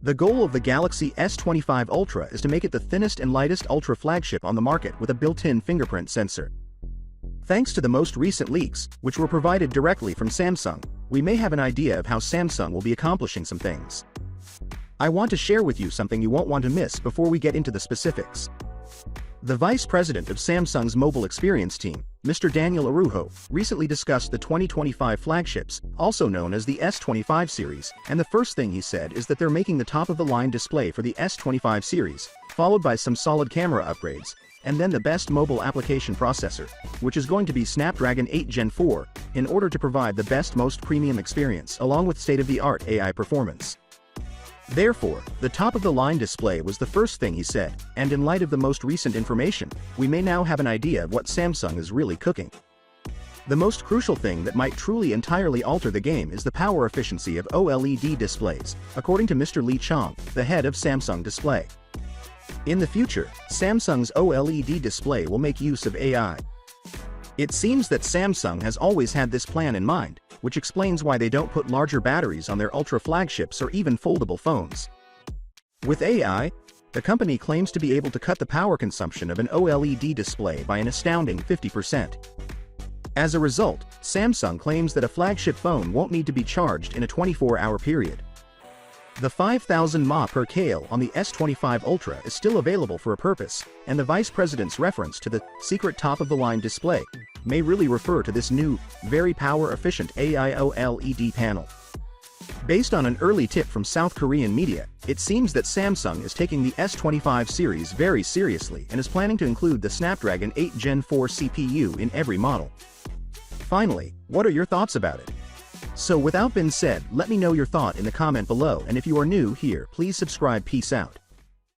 The goal of the Galaxy S25 Ultra is to make it the thinnest and lightest Ultra flagship on the market with a built-in fingerprint sensor. Thanks to the most recent leaks, which were provided directly from Samsung, we may have an idea of how Samsung will be accomplishing some things. I want to share with you something you won't want to miss before we get into the specifics. The Vice President of Samsung's mobile experience team, Mr. Daniel Araujo, recently discussed the 2025 flagships, also known as the S25 series, and the first thing he said is that they're making the top-of-the-line display for the S25 series, followed by some solid camera upgrades, and then the best mobile application processor, which is going to be Snapdragon 8 Gen 4, in order to provide the best most premium experience along with state-of-the-art AI performance. Therefore, the top-of-the-line display was the first thing he said, and in light of the most recent information, we may now have an idea of what Samsung is really cooking. The most crucial thing that might truly entirely alter the game is the power efficiency of OLED displays, according to Mr. Lee Chong, the head of Samsung Display. In the future, Samsung's OLED display will make use of AI. It seems that Samsung has always had this plan in mind, which explains why they don't put larger batteries on their Ultra flagships or even foldable phones. With AI, the company claims to be able to cut the power consumption of an OLED display by an astounding 50%. As a result, Samsung claims that a flagship phone won't need to be charged in a 24-hour period. The 5000 mAh per kale on the S25 Ultra is still available for a purpose, and the Vice President's reference to the secret top-of-the-line display may really refer to this new, very power-efficient AI OLED panel. Based on an early tip from South Korean media, it seems that Samsung is taking the S25 series very seriously and is planning to include the Snapdragon 8 Gen 4 CPU in every model. Finally, what are your thoughts about it? So without being said, let me know your thought in the comment below, and if you are new here, please subscribe. Peace out.